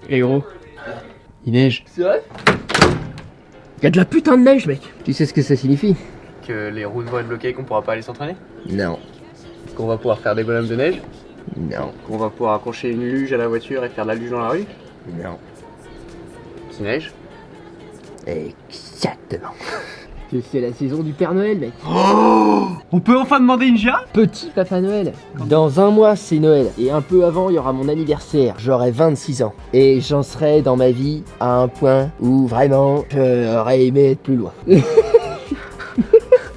Et gros, il neige. C'est vrai? Y'a de la putain de neige, mec. Tu sais ce que ça signifie? Que les routes vont être bloquées et qu'on pourra pas aller s'entraîner? Non. Qu'on va pouvoir faire des bonhommes de neige? Non. Qu'on va pouvoir accrocher une luge à la voiture et faire de la luge dans la rue? Non. S'il neige? Exactement. C'est la saison du Père Noël, mec. Oh, on peut enfin demander une girafe? Petit Papa Noël. Dans un mois, c'est Noël. Et un peu avant, il y aura mon anniversaire. J'aurai 26 ans. Et j'en serai dans ma vie à un point où vraiment, j'aurais aimé être plus loin.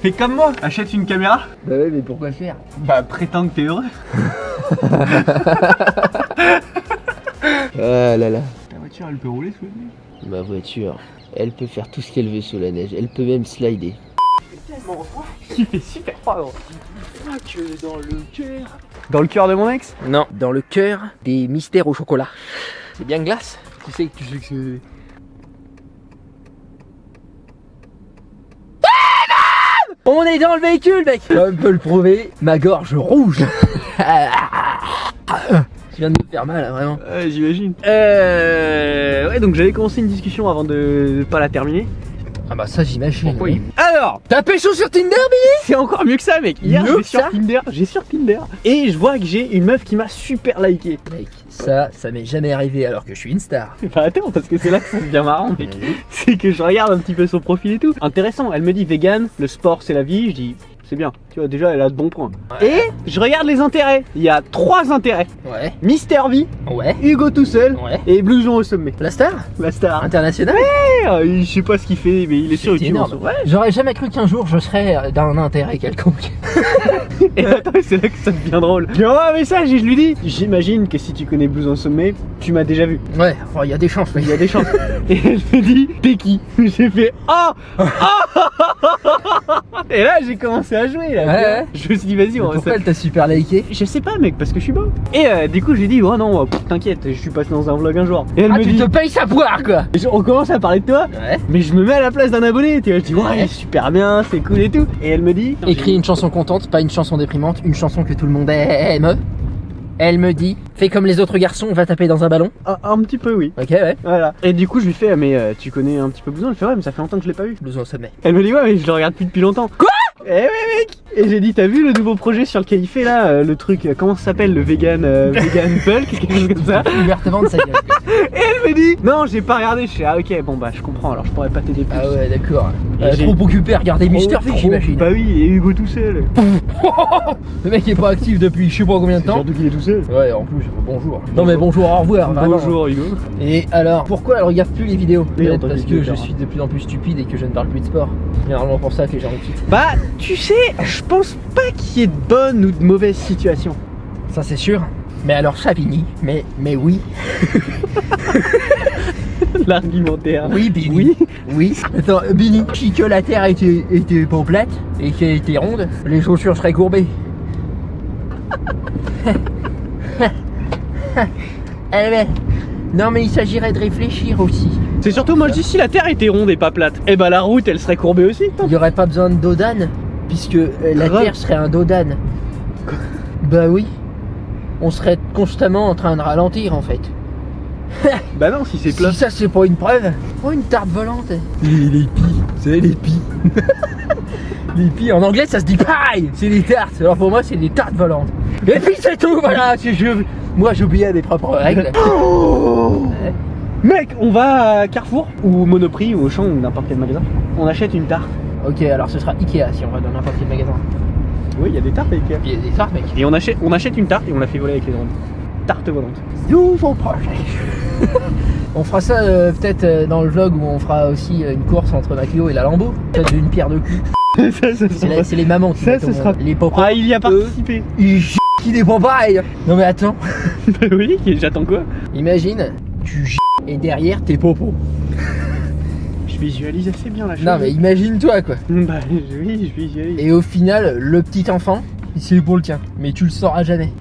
Fais comme moi, achète une caméra. Bah ouais, mais pourquoi faire? Bah prétends que t'es heureux. Ah là là. La voiture elle peut rouler sous la neige. Ma voiture, elle peut faire tout ce qu'elle veut sous la neige. Elle peut même slider. C'est tellement froid. Il fait super froid gros. Que dans le cœur. Dans le cœur de mon ex? Non, dans le cœur des mystères au chocolat. C'est bien glace? Tu sais que c'est... On est dans le véhicule, mec. Comme peut le prouver, ma gorge rouge. Tu viens de me faire mal, hein, vraiment. Ouais, j'imagine. Ouais, donc j'avais commencé une discussion avant de pas la terminer. Ah bah ça j'imagine. Pourquoi Oui. Alors, t'as pécho sur Tinder, Billy? c'est encore mieux que ça, mec. Hier, Mieux que j'ai ça sur Tinder et je vois que j'ai une meuf qui m'a super liké. Mec, ça m'est jamais arrivé alors que je suis une star. Bah attends, parce que c'est là que ça devient marrant, mec. C'est que je regarde un petit peu son profil et tout. Intéressant, elle me dit vegan, le sport c'est la vie. Je dis c'est bien, tu vois, déjà elle a de bons points. Ouais. Et je regarde les intérêts. Il y a 3 intérêts: Ouais. Mister V, Ouais. Hugo tout seul Ouais. et Blouson au sommet. La star La star. internationale? Je sais pas ce qu'il fait, mais il est sur C'est YouTube. énorme. en soi. Ouais. J'aurais jamais cru qu'un jour je serais d'un intérêt quelconque. Et attends, c'est là que ça devient drôle. Je lui envoie un message et je lui dis j'imagine que si tu connais Blouson au sommet, tu m'as déjà vu. Ouais, enfin, il y a des chances. Il y a des chances. Et elle me dit t'es qui? J'ai fait oh. Et là j'ai commencé à jouer là. Ouais, ouais. Je me suis dit vas-y on va Pourquoi elle t'a super liké? Je sais pas mec, parce que je suis beau. Et du coup j'ai dit oh non t'inquiète, je suis passé dans un vlog un jour. Et elle Ah, me tu dit te payes sa poire, quoi. on commence à parler de toi. Ouais. Mais je me mets à la place d'un abonné, tu vois, je dis ouais super bien, c'est cool et tout. Et elle me dit Écris une chanson contente, pas une chanson déprimante, une chanson que tout le monde aime. Elle me dit, fais comme les autres garçons, va taper dans un ballon. un petit peu oui. Ok, ouais. Voilà. Et du coup je lui fais mais tu connais un petit peu Blouson? Elle fait ouais mais ça fait longtemps que je l'ai pas vu. Blouson au sommet. Elle me dit ouais mais je le regarde plus depuis longtemps. Quoi? Eh ouais mec. Et j'ai dit t'as vu le nouveau projet sur lequel il fait là, le truc, comment ça s'appelle, le vegan bulk, quelque chose comme ça. Ouvertement de sa gueule. Et elle me dit non j'ai pas regardé. Je fais ah ok bon bah je comprends, alors je pourrais pas t'aider plus. Ah ouais, d'accord. Et j'ai- Trop occupé à regarder Mister V, j'imagine. Bah oui, et Hugo tout seul. Le mec est pas actif depuis je sais pas combien de temps. Surtout qu'il est tout seul. Ouais, en plus, bonjour. Non mais bonjour, au revoir. vraiment. Bonjour Hugo. Et alors, pourquoi elle regarde plus les vidéos? Oui, en Peut-être tant parce que je qu'utilisateur. suis de plus en plus stupide et que je ne parle plus de sport. C'est normalement pour ça que les gens me quittent. Bah tu sais, je pense pas qu'il y ait de bonnes ou de mauvaises situations. Ça c'est sûr. Mais alors Chavigny, mais oui. L'argumentaire. Oui, Billy. Oui. Oui. Attends, Billy, si que la terre était pas plate et qu'elle était ronde, les chaussures seraient courbées. Eh ben, non mais il s'agirait de réfléchir aussi. C'est surtout moi je dis si la terre était ronde et pas plate, et bah la route elle serait courbée aussi. Il n'y aurait pas besoin de dodane, puisque la Grave. terre serait un dodane. Bah oui. On serait constamment en train de ralentir en fait. Bah non si c'est plat. Si ça c'est pas une preuve. Oh, une tarte volante. Les pies, c'est les pies. Les pies en anglais ça se dit pareil, c'est des tartes. Alors pour moi c'est des tartes volantes. Et puis c'est tout, voilà. Moi j'oubliais à mes propres règles. Oh Ouais. Mec, on va à Carrefour ou Monoprix ou Auchan ou n'importe quel magasin. On achète une tarte. Ok, alors ce sera Ikea si on va dans n'importe quel magasin. Oui, il y a des tartes avec Ikea. Il y a des tartes, mec. Et on achète une tarte et on la fait voler avec les drones. Tarte volante. Nouveau projet. On fera ça peut-être dans le vlog où on fera aussi une course entre ma Clio et la Lambo. Peut-être d'une pierre deux coups. C'est les mamans qui Ça, mettent ce sera- les papas. Ah, il y a participé. Ils qui des papaye. Non mais attends, Bah oui, j'attends quoi? imagine, tu et derrière tes popos. Je visualise assez bien la chose. Non mais imagine-toi quoi. Bah oui, je visualise. Et au final, le petit enfant, c'est pour le tien. Mais tu le sauras jamais.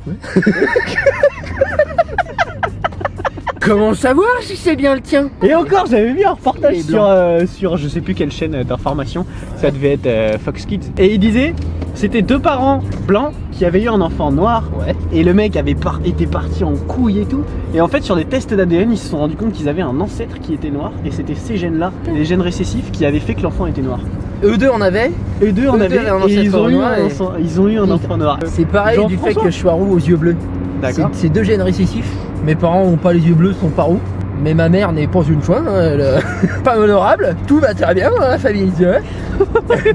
Comment savoir si c'est bien le tien? Et encore, j'avais vu un reportage Les sur je sais plus quelle chaîne d'information, ça devait être Fox Kids. Et il disait, C'était deux parents blancs qui avaient eu un enfant noir. Ouais. Et le mec avait été parti en couille et tout. Et en fait, sur des tests d'ADN, ils se sont rendus compte qu'ils avaient un ancêtre qui était noir. Et c'était ces gènes-là, les gènes récessifs, qui avaient fait que l'enfant était noir. Eux deux en avaient. Eux deux en avaient. un Et ils ont, ancêtre noir ils ont eu un enfant noir. C'est pareil du fait que je sois roux aux yeux bleus. D'accord. C'est deux gènes récessifs. Mes parents n'ont pas les yeux bleus, sont pas roux. Mais ma mère n'est pas une fois, hein, elle, pas honorable. Tout va très bien dans la famille.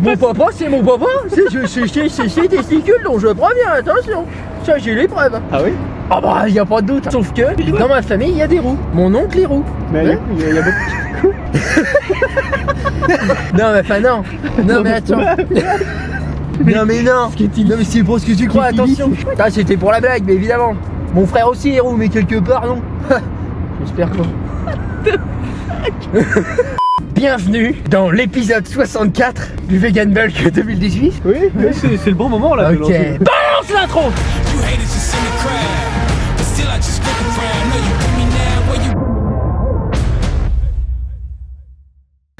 Mon papa, c'est mon papa. C'est ses testicules dont je préviens, attention. Ça, j'ai les preuves. Ah oui? Ah bah, il n'y a pas de doute. Sauf que dans ma famille, il y a des roux. Mon oncle est roux. Mais Ouais. il y a beaucoup. Non, mais enfin, non. Non, mais attends. Non, mais non. Non, mais c'est pour ce que tu crois, attention. Ah, c'était pour la blague, mais évidemment. Mon frère aussi est roux, mais quelque part, non. J'espère pas. Bienvenue dans l'épisode 64 du Vegan Bulk 2018. Oui, mais c'est le bon moment là. de Ok, lancer. balance l'intro. You haters just in the crowd, but still I just look around. Know you with me now, where you.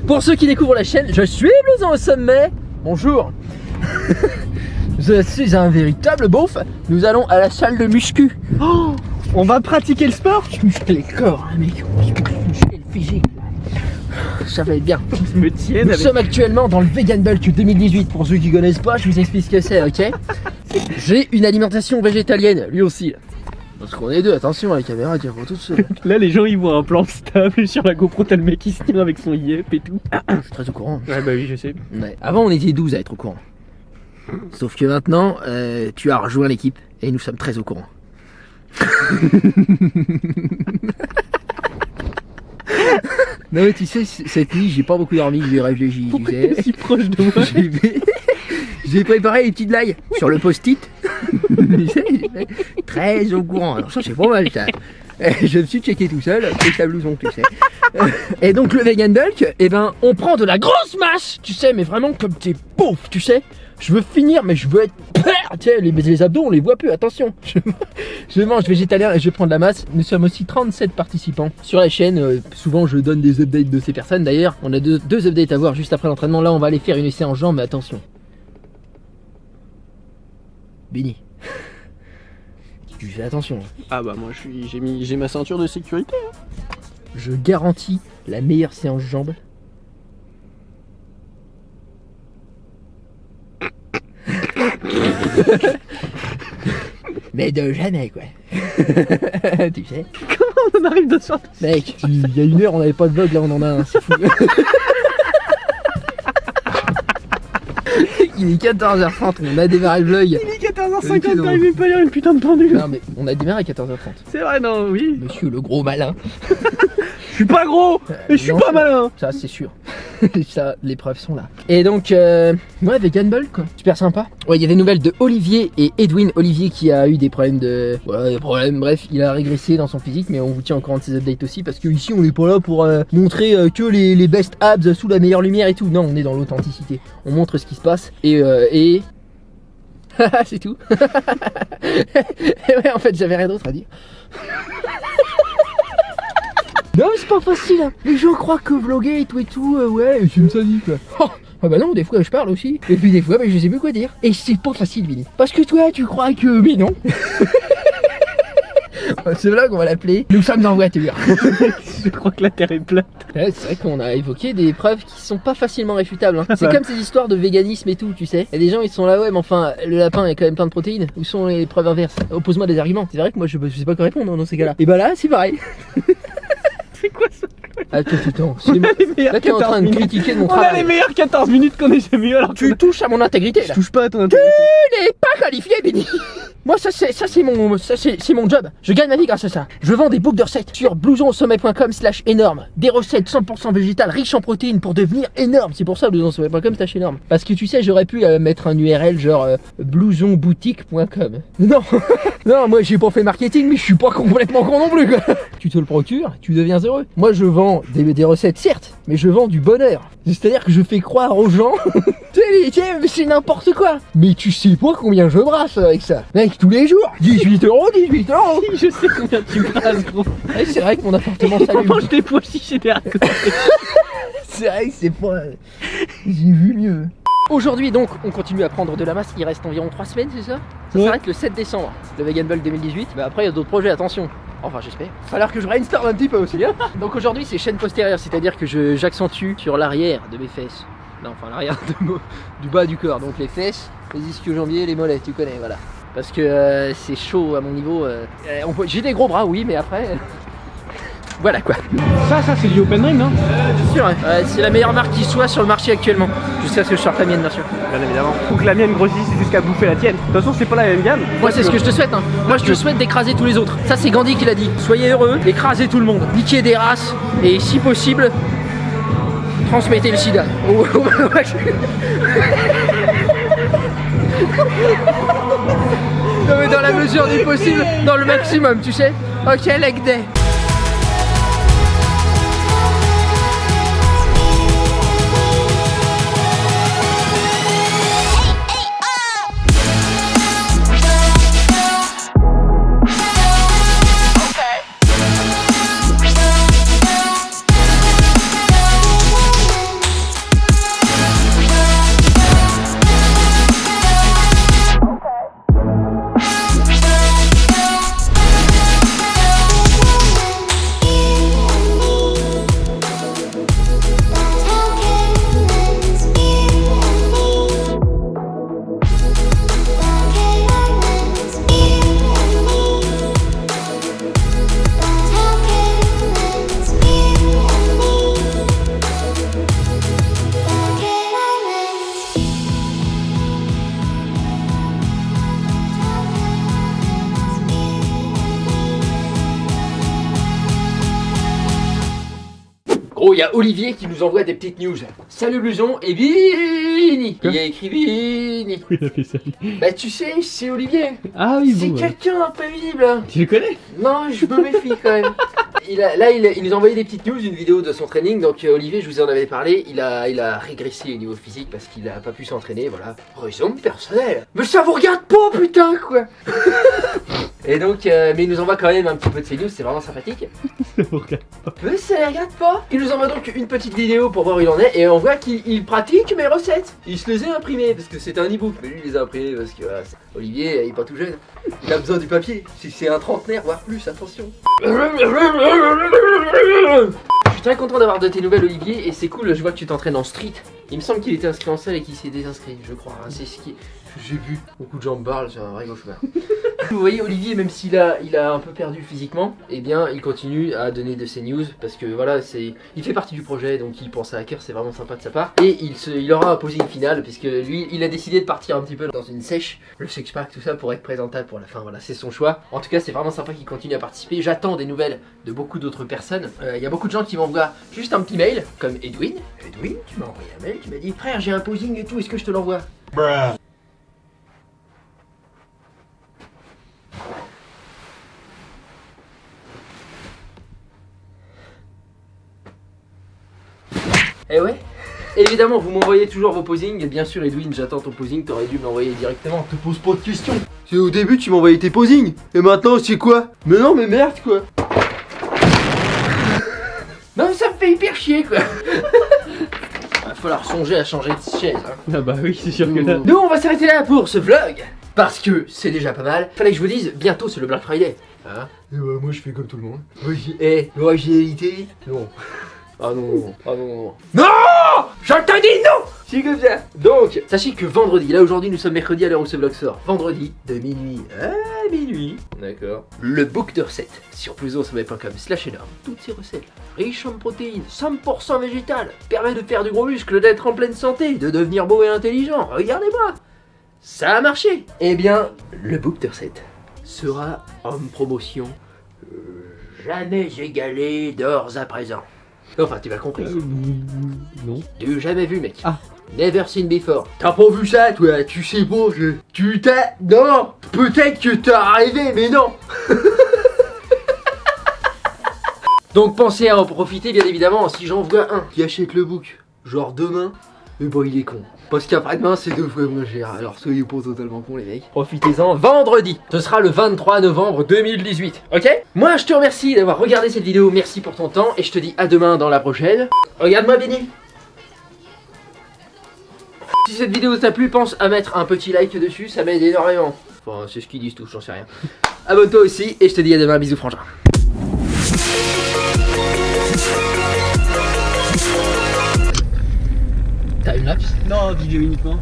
Pour ceux qui découvrent la chaîne, je suis Blouson au sommet. Bonjour. Je suis un véritable beauf. Nous allons à la salle de muscu. Oh, on va pratiquer le sport. Je muscle les corps, hein, mec. Je muscle le physique. Ça va être bien. Je me tienne Nous avec. sommes actuellement dans le Vegan Bulk 2018. Pour ceux qui connaissent pas, je vous explique ce que c'est, ok? J'ai une alimentation végétalienne, lui aussi. Parce qu'on est deux, attention à la caméra, tiens, pour tout seul. Là, les gens ils voient un plan stable sur la GoPro, t'as le mec qui se tient avec son yep et tout. Je suis très au courant. Ouais, bah oui, je sais. Ouais. Avant, on était 12 à être au courant. Sauf que maintenant, tu as rejoint l'équipe et nous sommes très au courant. Non mais tu sais, cette nuit, j'ai pas beaucoup dormi, j'ai réfléchi. Pourquoi Tu t'es sais. si proche de moi? J'ai préparé les petites blagues sur le post-it. Tu sais, très au courant. Alors ça, c'est pas mal ça. Je me suis checké tout seul, avec la blouson, tu sais. Et donc le Vegan Bulk, eh ben, on prend de la grosse masse, tu sais, mais vraiment comme t'es pauvre, tu sais. Je veux finir, mais je veux être père. Tu sais, les abdos, on les voit plus, attention. Je mange végétalien et je prends de la masse. Nous sommes aussi 37 participants sur la chaîne. Souvent, je donne des updates de ces personnes. D'ailleurs, on a deux updates à voir juste après l'entraînement. Là, on va aller faire une essai en jambes, mais attention. Béni. Tu fais attention. Ah bah moi j'ai ma ceinture de sécurité. Je garantis la meilleure séance jambes. Mais de jamais quoi. Tu sais. Comment on arrive de ça? Mec, il y a une heure on n'avait pas de vlog, là on en a un, c'est fou. Il est 14h30, on a démarré le vlog. Il est 14h50, Ok, non. t'arrives pas à lire une putain de pendule. Non mais on a démarré à 14h30. C'est vrai, non, oui. Monsieur le gros malin. Je suis pas gros, mais je suis non, pas malin. Ça c'est sûr. Ça, les preuves sont là. Et donc, ouais, Vegan Bulk quoi. Super sympa. Ouais, il y a des nouvelles de Olivier et Edwin. Olivier qui a eu des problèmes de. Voilà, des problèmes, bref, il a régressé dans son physique, mais on vous tient au courant de ces updates aussi parce que ici on n'est pas là pour montrer que les best abs sous la meilleure lumière et tout. Non, on est dans l'authenticité. On montre ce qui se passe et. C'est tout. Et ouais, en fait, j'avais rien d'autre à dire. Non mais c'est pas facile hein. Les gens croient que vloguer et tout, ouais, c'est une sadique quoi. Oh, ah bah non, des fois je parle aussi. Et puis des fois, bah, je sais plus quoi dire. Et c'est pas facile, Billy. Parce que toi, tu crois que... Mais non. Ce vlog, on va l'appeler Nous sommes en voiture. Je crois que la terre est plate. Ouais, c'est vrai qu'on a évoqué des preuves qui sont pas facilement réfutables hein. C'est Ouais. comme ces histoires de véganisme et tout, tu sais. Il y a des gens, ils sont là, ouais, mais enfin, le lapin est quand même plein de protéines. Où sont les preuves inverses? Oppose-moi des arguments. C'est vrai que moi, je sais pas quoi répondre dans ces cas-là. Et bah là, c'est pareil. C'est quoi ça? Attends, On a les meilleures là t'es en 14 train de minutes. critiquer mon On a les travail. meilleures 14 minutes qu'on ait jamais eu alors Tu qu'on a- touches à mon intégrité Je là. touche pas à ton intégrité. Tu n'es pas qualifié, Benny. Moi, ça c'est mon job. Je gagne ma vie grâce à ça. Je vends des books de recettes sur blousonaussommet.com/énorme. Des recettes 100% végétales, riches en protéines pour devenir énorme. C'est pour ça blousonaussommet.com/énorme. Parce que tu sais, j'aurais pu mettre un URL genre blousonboutique.com. Non, non, moi j'ai pas fait marketing, mais je suis pas complètement con non plus quoi. Tu te le procures, tu deviens heureux. Moi je vends des recettes certes, mais je vends du bonheur. C'est-à-dire que je fais croire aux gens, mais c'est n'importe quoi. Mais tu sais pas combien je brasse avec ça. Mec, tous les jours, 18 euros, 18 euros. Je sais combien tu brasses, gros. Ouais, c'est vrai que mon appartement On s'allume. mange des pois chiches et des haricots. C'est vrai que c'est pas... J'ai vu mieux. Aujourd'hui donc on continue à prendre de la masse, il reste environ 3 semaines, c'est ça? Ça Ouais. s'arrête le 7 décembre, le Vegan Bulk 2018. Mais après il y a d'autres projets, attention. Enfin j'espère. Il va falloir que je brainstorm un petit peu aussi hein. Donc aujourd'hui c'est chaîne postérieure, c'est-à-dire que j'accentue sur l'arrière de mes fesses. Non, enfin l'arrière du bas du corps, donc les fesses, les ischio-jambiers, les mollets, tu connais, voilà. Parce que c'est chaud à mon niveau. J'ai des gros bras, oui, mais après... voilà quoi. Ça c'est du Open Dream, non? Bien sûr, ouais. C'est la meilleure marque qui soit sur le marché actuellement. Jusqu'à ce que je sorte la mienne, bien sûr. Bien évidemment. Faut que la mienne grossisse jusqu'à bouffer la tienne. De toute façon, c'est pas la même gamme. Moi, c'est ce que je te souhaite. Hein. Moi, je te souhaite d'écraser tous les autres. Ça, c'est Gandhi qui l'a dit. Soyez heureux, écrasez tout le monde. Niquez des races et, si possible, transmettez le sida. Non, mais dans la mesure du possible, dans le maximum, tu sais. Ok, like day. Oh, il y a Olivier qui nous envoie des petites news. Salut Blouson et Bini. Il a écrit Bini. Oui, il a fait ça. Bah tu sais, c'est Olivier. Ah oui, C'est bon. quelqu'un d'imprévisible. Tu le connais? Non, je me méfie quand même. Il nous a envoyé des petites news, une vidéo de son training. Donc Olivier, je vous en avais parlé, il a régressé au niveau physique parce qu'il a pas pu s'entraîner, voilà. Raison personnelle. Mais ça vous regarde pas, putain, quoi. Et donc, mais il nous envoie quand même un petit peu de ses news, c'est vraiment sympathique. Mais ça les regarde pas. Il nous envoie donc une petite vidéo pour voir où il en est et on voit qu'il pratique mes recettes. Il se les a imprimées parce que c'est un e-book, mais lui il les a imprimées parce que voilà, Olivier il est pas tout jeune. Il a besoin du papier. Si c'est un trentenaire, voire plus, attention. Je suis très content d'avoir de tes nouvelles, Olivier, et c'est cool, je vois que tu t'entraînes en street. Il me semble qu'il était inscrit en salle et qu'il s'est désinscrit, je crois. Hein, c'est ce qui... J'ai vu, beaucoup de gens me parlent, c'est un vrai cauchemar. Vous voyez, Olivier, même s'il a un peu perdu physiquement, eh bien, il continue à donner de ses news parce que voilà, il fait partie du projet, donc il pense à hacker, c'est vraiment sympa de sa part. Et il aura un posing final puisque lui, il a décidé de partir un petit peu dans une sèche, le six-pack, tout ça, pour être présentable pour la fin. Voilà, c'est son choix. En tout cas, c'est vraiment sympa qu'il continue à participer. J'attends des nouvelles de beaucoup d'autres personnes. Il y a beaucoup de gens qui m'envoient juste un petit mail, comme Edwin. Edwin, tu m'as envoyé un mail, tu m'as dit frère, j'ai un posing et tout, est-ce que je te l'envoie? Eh ouais. Évidemment, vous m'envoyez toujours vos posings. Et bien sûr, Edwin, j'attends ton posing. T'aurais dû me l'envoyer directement. Te pose pas de questions. C'est au début, tu m'envoyais tes posings. Et maintenant, c'est quoi? Mais non, mais merde, quoi. Non, mais ça me fait hyper chier, quoi. Va falloir songer à changer de chaise. Hein. Ah bah oui, c'est sûr que là. Nous, on va s'arrêter là pour ce vlog. Parce que c'est déjà pas mal. Fallait que je vous dise, bientôt, c'est le Black Friday. Hein? Et bah, moi, je fais comme tout le monde. L'originalité, non. Ah non, ah non. Non! Je te dis non! C'est comme ça. Donc, sachez que vendredi, là aujourd'hui nous sommes mercredi à l'heure où ce vlog sort. Vendredi, de minuit à minuit. D'accord. Le book de recettes sur plusosommet.com/énorme. Toutes ces recettes riches en protéines, 100% végétales, permet de faire du gros muscle, d'être en pleine santé, de devenir beau et intelligent. Regardez-moi! Ça a marché! Eh bien, le book de recettes sera en promotion jamais égalé d'ores à présent. Enfin, tu m'as compris. Non. Tu jamais vu, mec. Ah. Never seen before. T'as pas vu ça, toi? Tu sais pas, tu t'as... Non. Peut-être que t'as rêvé, mais non. Donc pensez à en profiter, bien évidemment. Si j'en vois un qui achète le book, genre demain, eh ben il est con. Parce qu'après-demain, c'est 2 fois moins cher. Alors soyez pas totalement cons, les mecs. Profitez-en vendredi. Ce sera le 23 novembre 2018. Ok? Moi, je te remercie d'avoir regardé cette vidéo. Merci pour ton temps. Et je te dis à demain dans la prochaine. Regarde-moi, Benny. Si cette vidéo t'a plu, pense à mettre un petit like dessus, ça m'aide énormément. Enfin, c'est ce qu'ils disent tous, j'en sais rien. Abonne-toi aussi et je te dis à demain, bisous frangin. T'as une laps? Non, vidéo uniquement.